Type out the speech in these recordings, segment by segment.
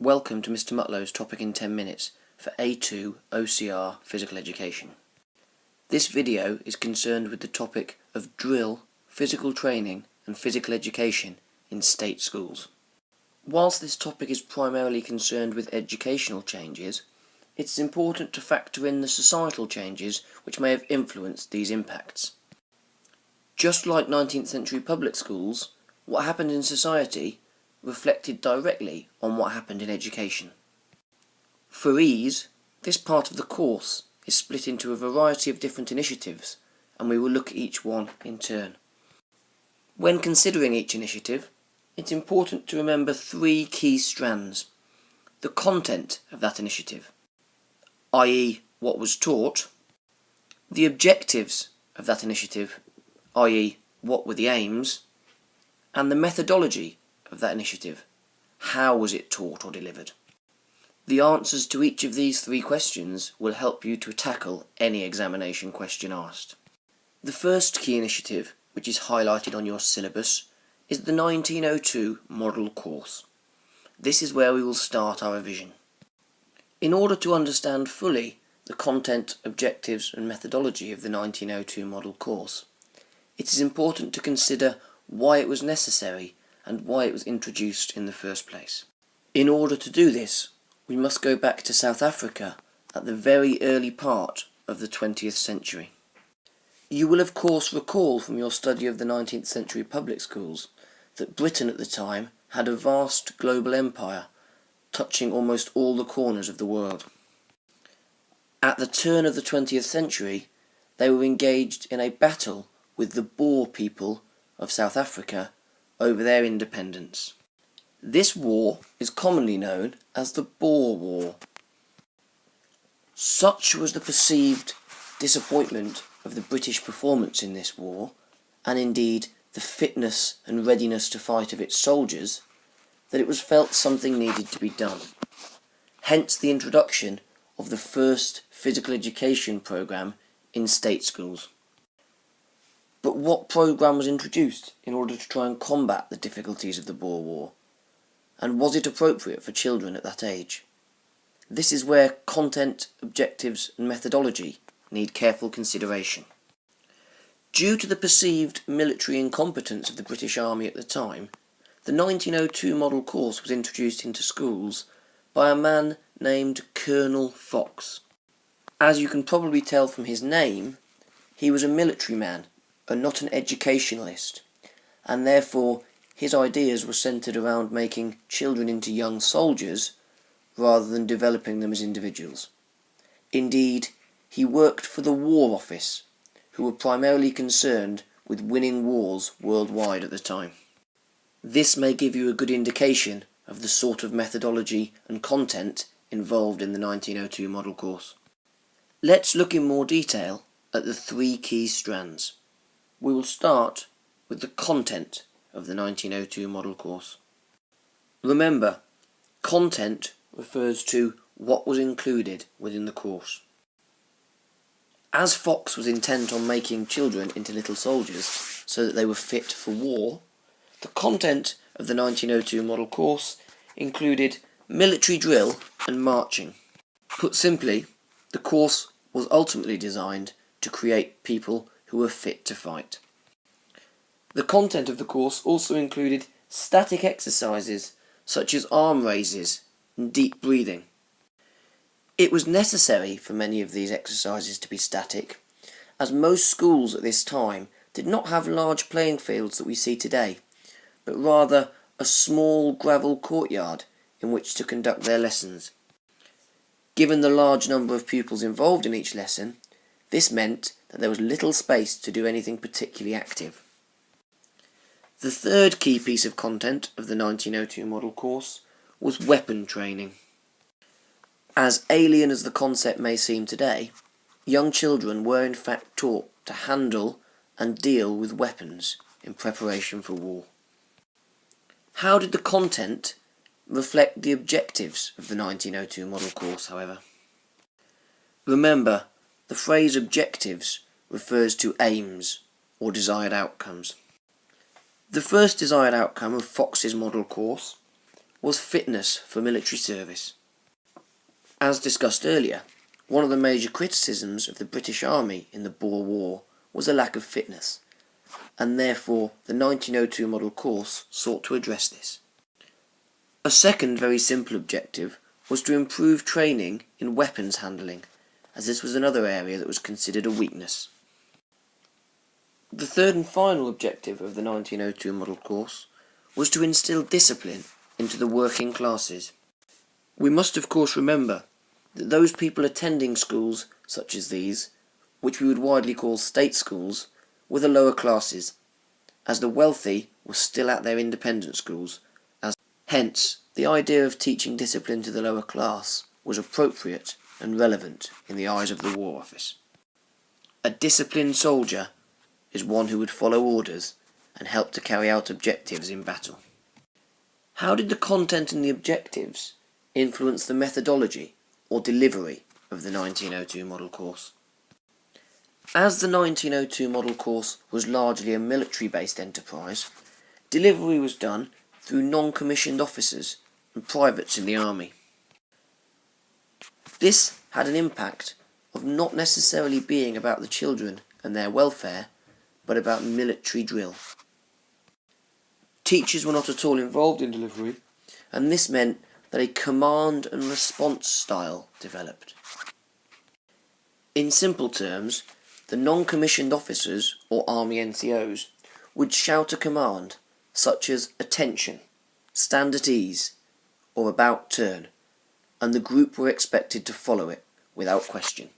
Welcome to Mr. Mutlow's Topic in 10 Minutes for A.2 O.C.R. Physical Education. This video is concerned with the topic of drill, physical training and physical education in state schools. Whilst this topic is primarily concerned with educational changes, it's important to factor in the societal changes which may have influenced these impacts. Just like 19th century public schools, what happened in society reflected directly on what happened in education. For ease, this part of the course is split into a variety of different initiatives, and we will look at each one in turn. When considering each initiative, it's important to remember three key strands. The content of that initiative, i.e. what was taught, the objectives of that initiative, i.e. what were the aims, and the methodology of that initiative. How was it taught or delivered? The answers to each of these three questions will help you to tackle any examination question asked. The first key initiative, which is highlighted on your syllabus, is the 1902 model course. This is where we will start our revision. In order to understand fully the content, objectives and methodology of the 1902 model course, it is important to consider why it was necessary and why it was introduced in the first place. In order to do this, we must go back to South Africa at the very early part of the 20th century. You will of course recall from your study of the 19th century public schools that Britain at the time had a vast global empire touching almost all the corners of the world. At the turn of the 20th century, they were engaged in a battle with the Boer people of South Africa over their independence. This war is commonly known as the Boer War. Such was the perceived disappointment of the British performance in this war, and indeed the fitness and readiness to fight of its soldiers, that it was felt something needed to be done. Hence the introduction of the first physical education programme in state schools. But what programme was introduced in order to try and combat the difficulties of the Boer War? And was it appropriate for children at that age? This is where content, objectives and methodology need careful consideration. Due to the perceived military incompetence of the British Army at the time, the 1902 model course was introduced into schools by a man named Colonel Fox. As you can probably tell from his name, he was a military man and not an educationalist, and therefore his ideas were centred around making children into young soldiers rather than developing them as individuals. Indeed, he worked for the War Office, who were primarily concerned with winning wars worldwide at the time. This may give you a good indication of the sort of methodology and content involved in the 1902 model course. Let's look in more detail at the three key strands. We will start with the content of the 1902 model course. Remember, content refers to what was included within the course. As Fox was intent on making children into little soldiers so that they were fit for war, the content of the 1902 model course included military drill and marching. Put simply, the course was ultimately designed to create people who were fit to fight. The content of the course also included static exercises such as arm raises and deep breathing. It was necessary for many of these exercises to be static, as most schools at this time did not have large playing fields that we see today, but rather a small gravel courtyard in which to conduct their lessons. Given the large number of pupils involved in each lesson, this meant that there was little space to do anything particularly active. The third key piece of content of the 1902 model course was weapon training. As alien as the concept may seem today, young children were in fact taught to handle and deal with weapons in preparation for war. How did the content reflect the objectives of the 1902 model course, however? Remember, the phrase objectives refers to aims or desired outcomes. The first desired outcome of Fox's model course was fitness for military service. As discussed earlier, one of the major criticisms of the British Army in the Boer War was a lack of fitness, and therefore the 1902 model course sought to address this. A second very simple objective was to improve training in weapons handling, as this was another area that was considered a weakness. The third and final objective of the 1902 model course was to instil discipline into the working classes. We must of course remember that those people attending schools such as these, which we would widely call state schools, were the lower classes, as the wealthy were still at their independent schools. Hence, the idea of teaching discipline to the lower class was appropriate and relevant in the eyes of the War Office. A disciplined soldier is one who would follow orders and help to carry out objectives in battle. How did the content and the objectives influence the methodology or delivery of the 1902 model course? As the 1902 model course was largely a military-based enterprise, delivery was done through non-commissioned officers and privates in the army. This had an impact of not necessarily being about the children and their welfare, but about military drill. Teachers were not at all involved in delivery, and this meant that a command and response style developed. In simple terms, the non-commissioned officers, or Army NCOs, would shout a command such as "attention," "stand at ease," or "about turn," and the group were expected to follow it without question.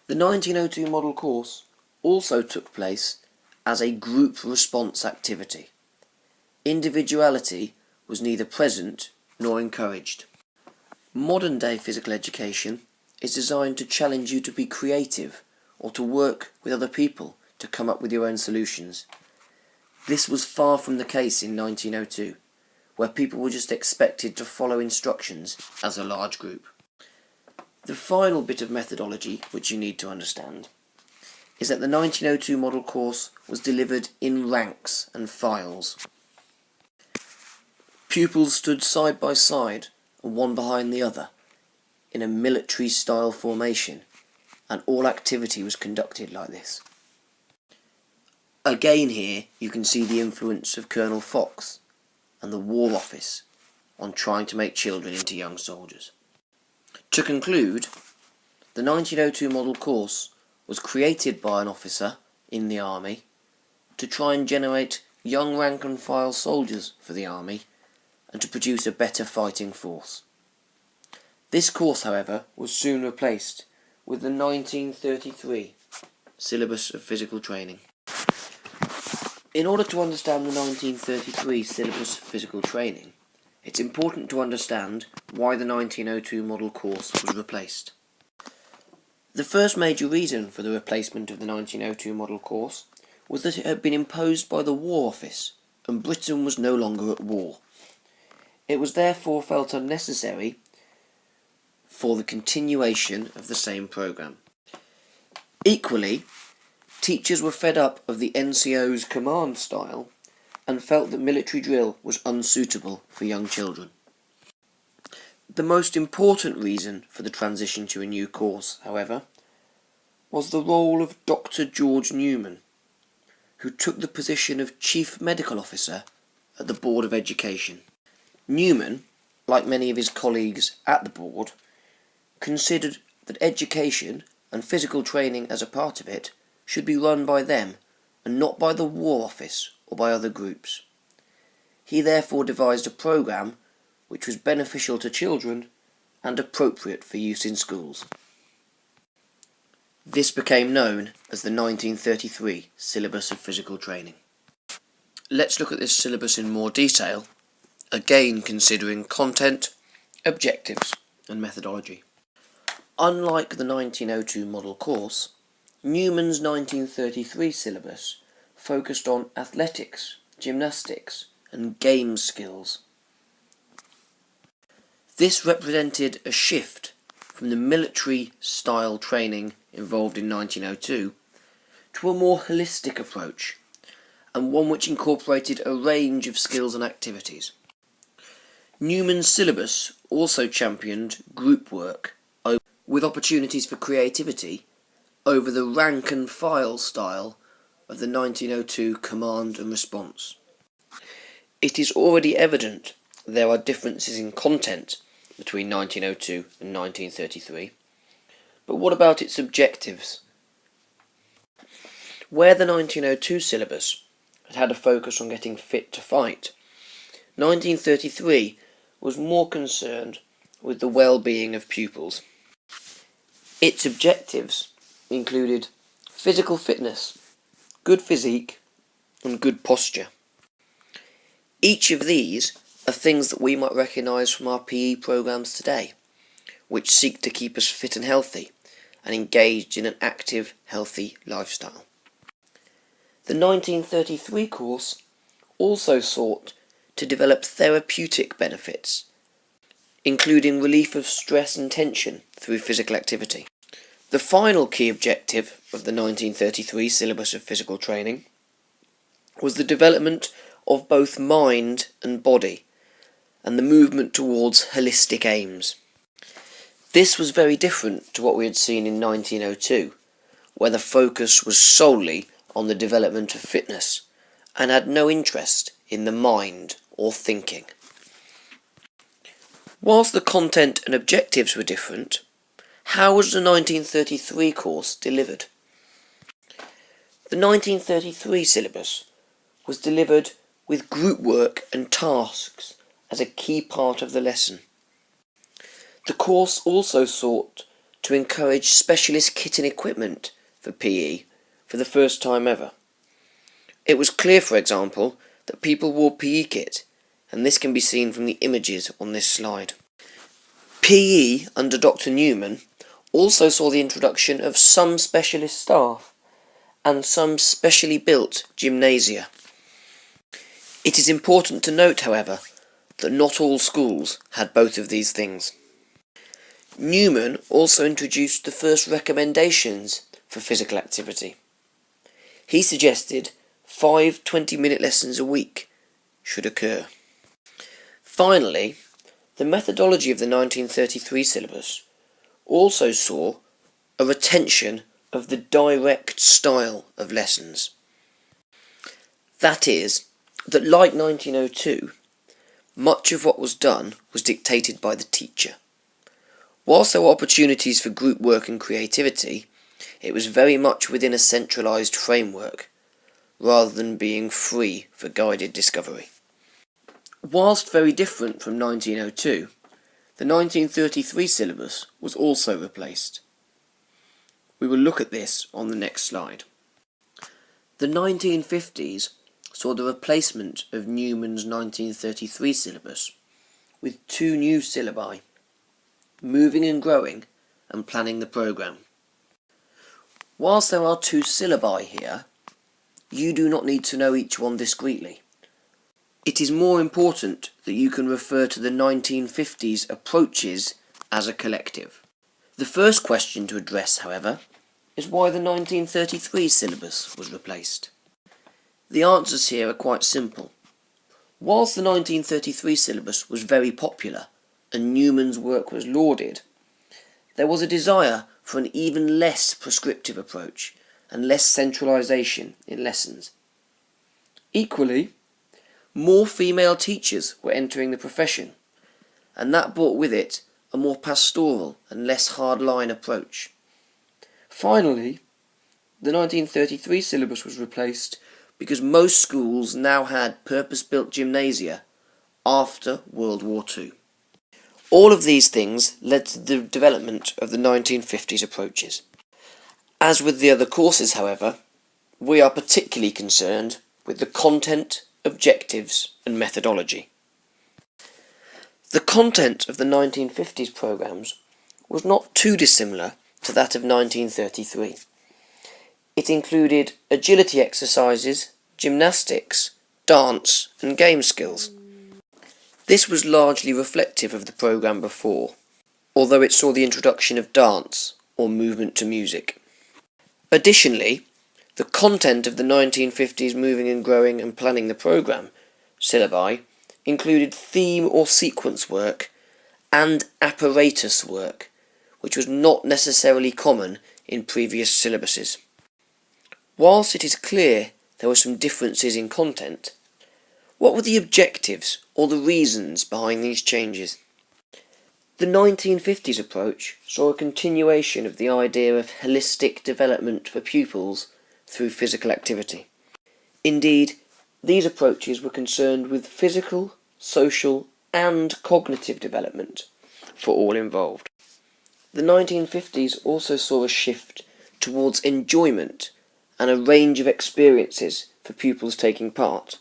The 1902 model course also took place as a group response activity. Individuality was neither present nor encouraged. Modern day physical education is designed to challenge you to be creative or to work with other people to come up with your own solutions. This was far from the case in 1902, where people were just expected to follow instructions as a large group. The final bit of methodology which you need to understand is that the 1902 model course was delivered in ranks and files. Pupils stood side by side and one behind the other in a military-style formation, and all activity was conducted like this. Again here you can see the influence of Colonel Fox and the War Office on trying to make children into young soldiers. To conclude, the 1902 model course was created by an officer in the army to try and generate young rank and file soldiers for the army and to produce a better fighting force. This course, however, was soon replaced with the 1933 syllabus of physical training. In order to understand the 1933 syllabus of physical training, it's important to understand why the 1902 model course was replaced. The first major reason for the replacement of the 1902 model course was that it had been imposed by the War Office and Britain was no longer at war. It was therefore felt unnecessary for the continuation of the same programme. Equally, teachers were fed up of the NCO's command style and felt that military drill was unsuitable for young children. The most important reason for the transition to a new course, however, was the role of Dr. George Newman, who took the position of Chief Medical Officer at the Board of Education. Newman, like many of his colleagues at the board, considered that education and physical training as a part of it should be run by them and not by the War Office or by other groups. He therefore devised a programme which was beneficial to children and appropriate for use in schools. This became known as the 1933 Syllabus of Physical Training. Let's look at this syllabus in more detail, again considering content, objectives and methodology. Unlike the 1902 model course, Newman's 1933 syllabus focused on athletics, gymnastics and game skills. This represented a shift from the military-style training involved in 1902 to a more holistic approach, and one which incorporated a range of skills and activities. Newman's syllabus also championed group work with opportunities for creativity over the rank and file style of the 1902 command and response. It is already evident there are differences in content between 1902 and 1933, but what about its objectives? Where the 1902 syllabus had a focus on getting fit to fight, 1933 was more concerned with the well-being of pupils. Its objectives included physical fitness, good physique, and good posture. Each of these are things that we might recognise from our PE programmes today, which seek to keep us fit and healthy and engaged in an active, healthy lifestyle. The 1933 course also sought to develop therapeutic benefits, including relief of stress and tension through physical activity. The final key objective of the 1933 syllabus of physical training was the development of both mind and body, and the movement towards holistic aims. This was very different to what we had seen in 1902, where the focus was solely on the development of fitness, and had no interest in the mind or thinking. Whilst the content and objectives were different, how was the 1933 course delivered? The 1933 syllabus was delivered with group work and tasks as a key part of the lesson. The course also sought to encourage specialist kit and equipment for PE for the first time ever. It was clear, for example, that people wore PE kit, and this can be seen from the images on this slide. PE under Dr. Newman also saw the introduction of some specialist staff and some specially built gymnasia. It is important to note, however, that not all schools had both of these things. Newman also introduced the first recommendations for physical activity. He suggested 5 20-minute lessons a week should occur. Finally, the methodology of the 1933 syllabus also saw a retention of the direct style of lessons. That is, that like 1902, much of what was done was dictated by the teacher. Whilst there were opportunities for group work and creativity, it was very much within a centralised framework, rather than being free for guided discovery. Whilst very different from 1902, the 1933 syllabus was also replaced. We will look at this on the next slide. The 1950s saw the replacement of Newman's 1933 syllabus with 2 new syllabi, moving and growing and planning the programme. Whilst there are 2 syllabi here, you do not need to know each one discreetly. It is more important that you can refer to the 1950s approaches as a collective. The first question to address, however, is why the 1933 syllabus was replaced. The answers here are quite simple. Whilst the 1933 syllabus was very popular and Newman's work was lauded, there was a desire for an even less prescriptive approach and less centralisation in lessons. Equally, more female teachers were entering the profession, and that brought with it a more pastoral and less hard-line approach. Finally, the 1933 syllabus was replaced because most schools now had purpose-built gymnasia after World War II. All of these things led to the development of the 1950s approaches. As with the other courses, however, we are particularly concerned with the content, objectives and methodology. The content of the 1950s programmes was not too dissimilar to that of 1933. It included agility exercises, gymnastics, dance and game skills. This was largely reflective of the programme before, although it saw the introduction of dance or movement to music. Additionally, the content of the 1950s Moving and Growing and Planning the Programme syllabi included theme or sequence work and apparatus work, which was not necessarily common in previous syllabuses. Whilst it is clear there were some differences in content, what were the objectives or the reasons behind these changes? The 1950s approach saw a continuation of the idea of holistic development for pupils through physical activity. Indeed, these approaches were concerned with physical, social, and cognitive development for all involved. The 1950s also saw a shift towards enjoyment and a range of experiences for pupils taking part,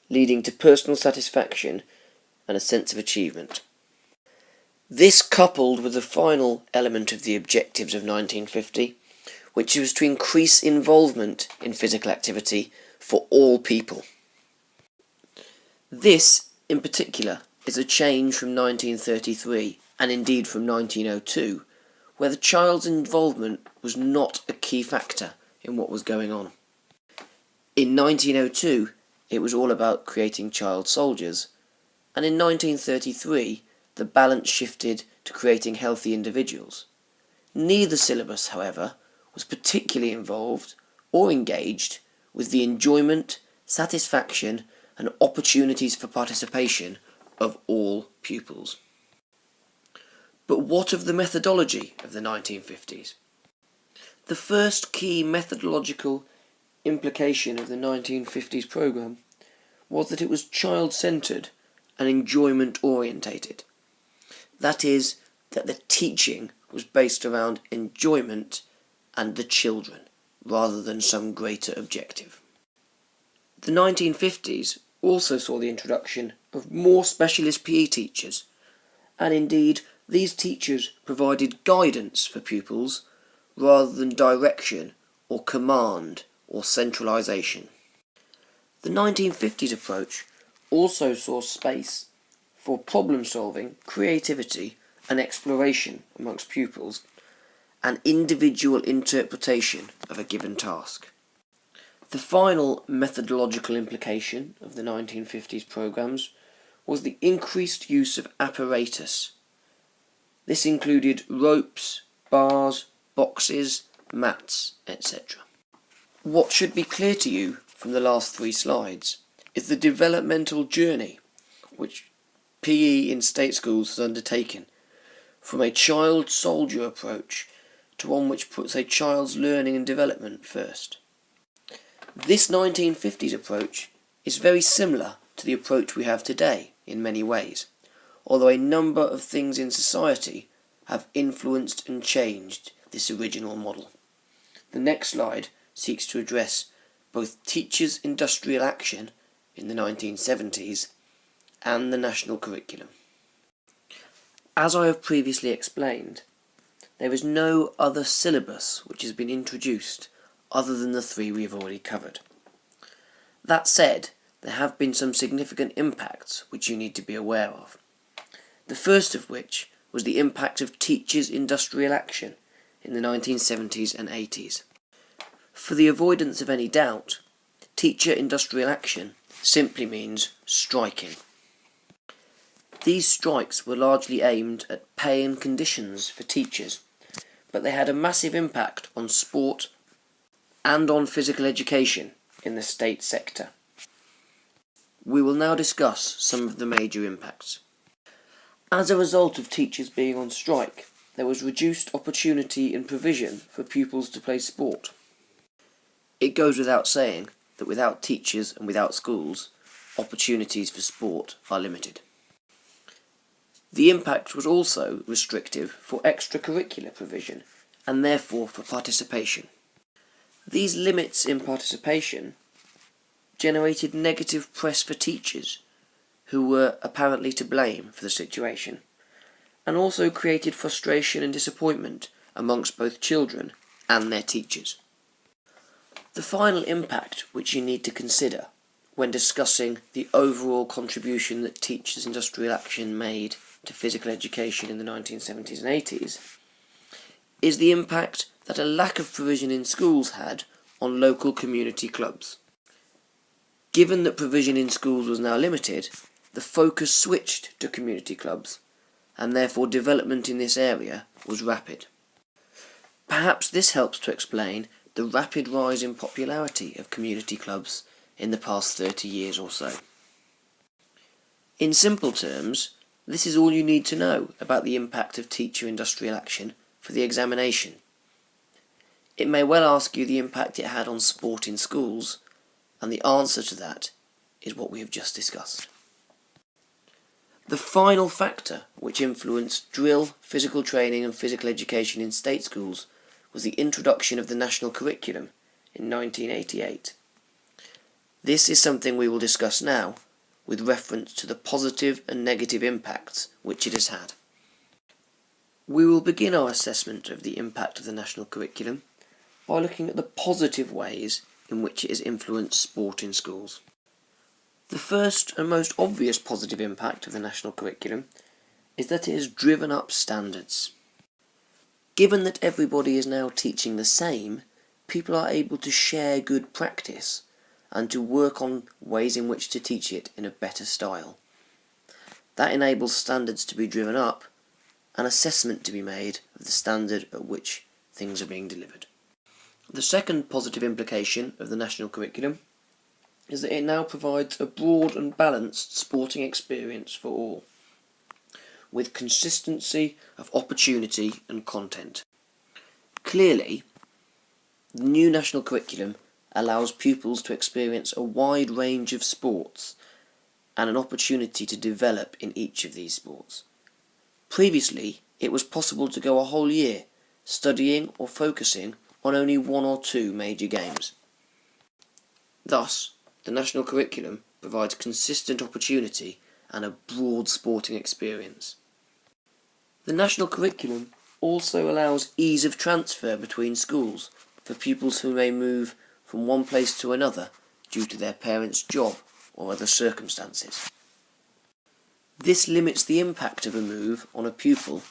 leading to personal satisfaction and a sense of achievement. This coupled with the final element of the objectives of 1950, which was to increase involvement in physical activity for all people. This, in particular, is a change from 1933, and indeed from 1902, where the child's involvement was not a key factor in what was going on. In 1902, it was all about creating child soldiers, and in 1933, the balance shifted to creating healthy individuals. Neither syllabus, however, was particularly involved or engaged with the enjoyment, satisfaction, and opportunities for participation of all pupils. But what of the methodology of the 1950s? The first key methodological implication of the 1950s programme was that it was child-centred and enjoyment-orientated. That is, that the teaching was based around enjoyment and the children, rather than some greater objective. The 1950s also saw the introduction of more specialist PE teachers, and indeed these teachers provided guidance for pupils rather than direction or command or centralisation. The 1950s approach also saw space for problem solving, creativity and exploration amongst pupils, and individual interpretation of a given task. The final methodological implication of the 1950s programmes was the increased use of apparatus. This included ropes, bars, boxes, mats, etc. What should be clear to you from the last 3 slides is the developmental journey which PE in state schools has undertaken, from a child-soldier approach to one which puts a child's learning and development first. This 1950s approach is very similar to the approach we have today in many ways, although a number of things in society have influenced and changed this original model. The next slide seeks to address both teachers' industrial action in the 1970s and the national curriculum. As I have previously explained, there is no other syllabus which has been introduced other than the 3 we have already covered. That said, there have been some significant impacts which you need to be aware of. The first of which was the impact of teachers' industrial action in the 1970s and 80s. For the avoidance of any doubt, teacher industrial action simply means striking. These strikes were largely aimed at pay and conditions for teachers, but they had a massive impact on sport and on physical education in the state sector. We will now discuss some of the major impacts. As a result of teachers being on strike, there was reduced opportunity and provision for pupils to play sport. It goes without saying that without teachers and without schools, opportunities for sport are limited. The impact was also restrictive for extracurricular provision, and therefore for participation. These limits in participation generated negative press for teachers, who were apparently to blame for the situation, and also created frustration and disappointment amongst both children and their teachers. The final impact which you need to consider when discussing the overall contribution that teachers' industrial action made to physical education in the 1970s and 80s is the impact that a lack of provision in schools had on local community clubs. Given that provision in schools was now limited, the focus switched to community clubs, and therefore development in this area was rapid. Perhaps this helps to explain the rapid rise in popularity of community clubs in the past 30 years or so. In simple terms, this is all you need to know about the impact of teacher industrial action for the examination. It may well ask you the impact it had on sport in schools, and the answer to that is what we have just discussed. The final factor which influenced drill, physical training and physical education in state schools was the introduction of the national curriculum in 1988. This is something we will discuss now, with reference to the positive and negative impacts which it has had. We will begin our assessment of the impact of the national curriculum by looking at the positive ways in which it has influenced sport in schools. The first and most obvious positive impact of the national curriculum is that it has driven up standards. Given that everybody is now teaching the same, people are able to share good practice and to work on ways in which to teach it in a better style. That enables standards to be driven up and assessment to be made of the standard at which things are being delivered. The second positive implication of the national curriculum is that it now provides a broad and balanced sporting experience for all, with consistency of opportunity and content. Clearly, the new national curriculum allows pupils to experience a wide range of sports and an opportunity to develop in each of these sports. Previously, it was possible to go a whole year studying or focusing on only one or two major games. Thus, the national curriculum provides consistent opportunity and a broad sporting experience. The national curriculum also allows ease of transfer between schools for pupils who may move from one place to another due to their parents' job or other circumstances. This limits the impact of a move on a pupil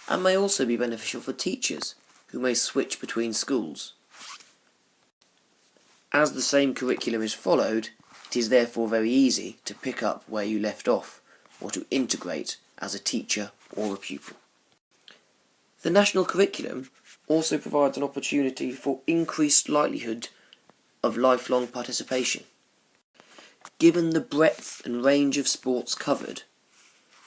and may also be beneficial for teachers who may switch between schools. As the same curriculum is followed, it is therefore very easy to pick up where you left off or to integrate as a teacher or a pupil. The national curriculum also provides an opportunity for increased likelihood of lifelong participation. Given the breadth and range of sports covered,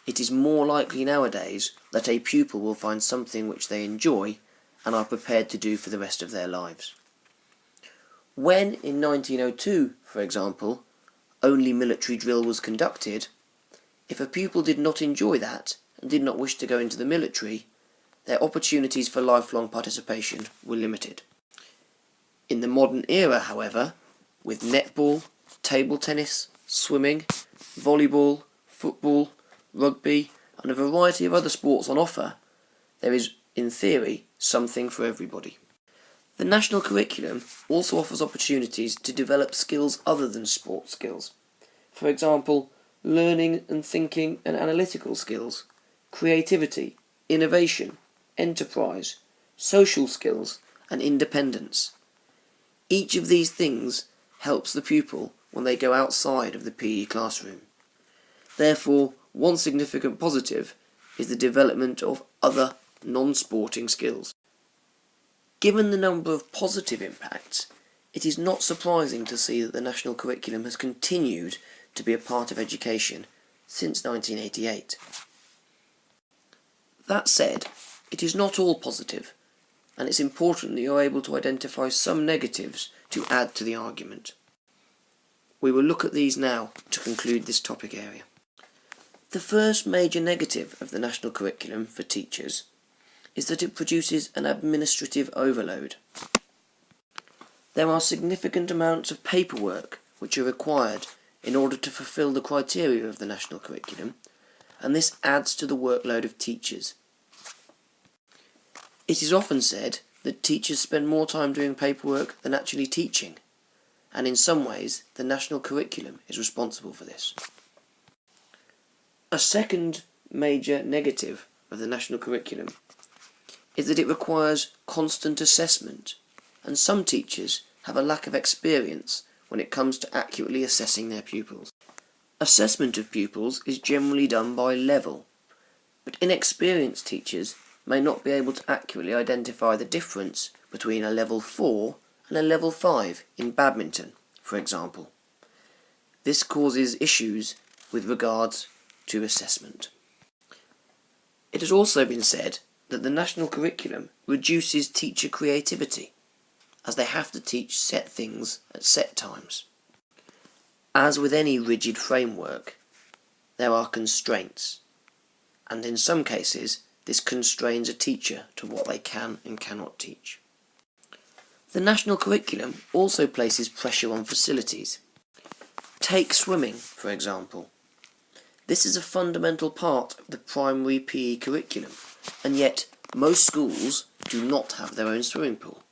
it is more likely nowadays that a pupil will find something which they enjoy and are prepared to do for the rest of their lives. When, in 1902, for example, only military drill was conducted, if a pupil did not enjoy that and did not wish to go into the military, their opportunities for lifelong participation were limited. In the modern era, however, with netball, table tennis, swimming, volleyball, football, rugby, and a variety of other sports on offer, there is, in theory, something for everybody. The national curriculum also offers opportunities to develop skills other than sport skills. For example, learning and thinking and analytical skills, creativity, innovation, enterprise, social skills, and independence. Each of these things helps the pupil when they go outside of the PE classroom. Therefore, one significant positive is the development of other non-sporting skills. Given the number of positive impacts, it is not surprising to see that the national curriculum has continued to be a part of education since 1988. That said, it is not all positive, and it's important that you are able to identify some negatives to add to the argument. We will look at these now to conclude this topic area. The first major negative of the national curriculum for teachers is that it produces an administrative overload. There are significant amounts of paperwork which are required in order to fulfil the criteria of the national curriculum, and this adds to the workload of teachers. It is often said that teachers spend more time doing paperwork than actually teaching, and in some ways the national curriculum is responsible for this. A second major negative of the national curriculum is that it requires constant assessment, and some teachers have a lack of experience when it comes to accurately assessing their pupils. Assessment of pupils is generally done by level, but inexperienced teachers may not be able to accurately identify the difference between a level 4 and a level 5 in badminton, for example. This causes issues with regards to assessment. It has also been said that the national curriculum reduces teacher creativity, as they have to teach set things at set times. As with any rigid framework, there are constraints, and in some cases this constrains a teacher to what they can and cannot teach. The national curriculum also places pressure on facilities. Take swimming, for example. This is a fundamental part of the primary PE curriculum, and yet most schools do not have their own swimming pool.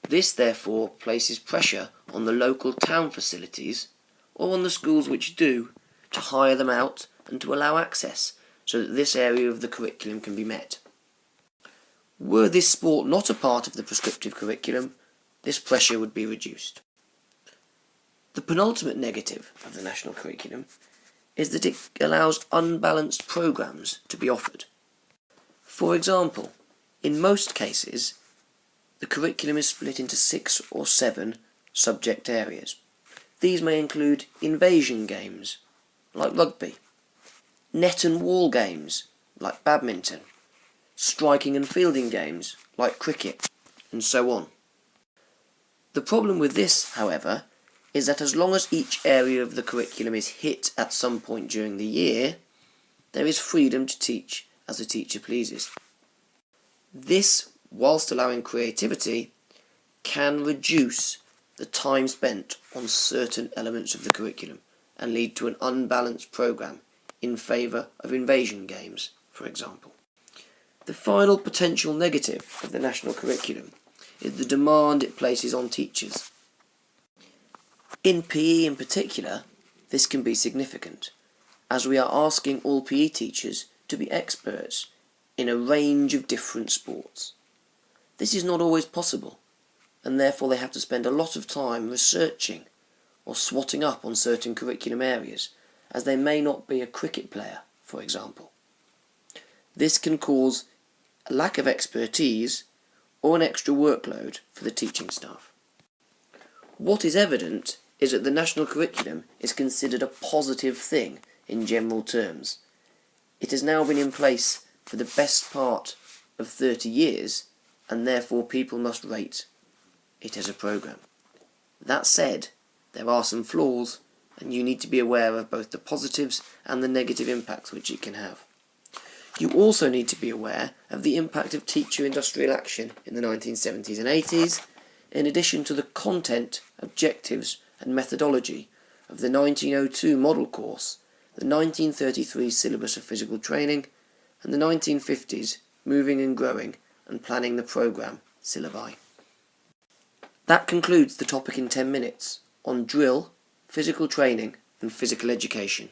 This therefore places pressure on the local town facilities, or on the schools which do, to hire them out and to allow access so that this area of the curriculum can be met. Were this sport not a part of the prescriptive curriculum, this pressure would be reduced. The penultimate negative of the national curriculum is that it allows unbalanced programmes to be offered. For example, in most cases, the curriculum is split into 6 or 7 subject areas. These may include invasion games, like rugby, net and wall games, like badminton, striking and fielding games, like cricket, and so on. The problem with this, however, is that as long as each area of the curriculum is hit at some point during the year, there is freedom to teach as the teacher pleases. This, whilst allowing creativity, can reduce the time spent on certain elements of the curriculum and lead to an unbalanced programme in favour of invasion games, for example. The final potential negative of the national curriculum is the demand it places on teachers. In PE in particular, this can be significant, as we are asking all PE teachers to be experts in a range of different sports. This is not always possible, and therefore they have to spend a lot of time researching or swatting up on certain curriculum areas, as they may not be a cricket player, for example. This can cause a lack of expertise or an extra workload for the teaching staff. What is evident is that the national curriculum is considered a positive thing in general terms. It has now been in place for the best part of 30 years, and therefore people must rate it as a programme. That said, there are some flaws, and you need to be aware of both the positives and the negative impacts which it can have. You also need to be aware of the impact of teacher industrial action in the 1970s and 80s, in addition to the content, objectives and methodology of the 1902 model course, the 1933 syllabus of physical training, and the 1950s moving and growing and planning the programme syllabi. That concludes the topic in 10 minutes on drill, physical training and physical education.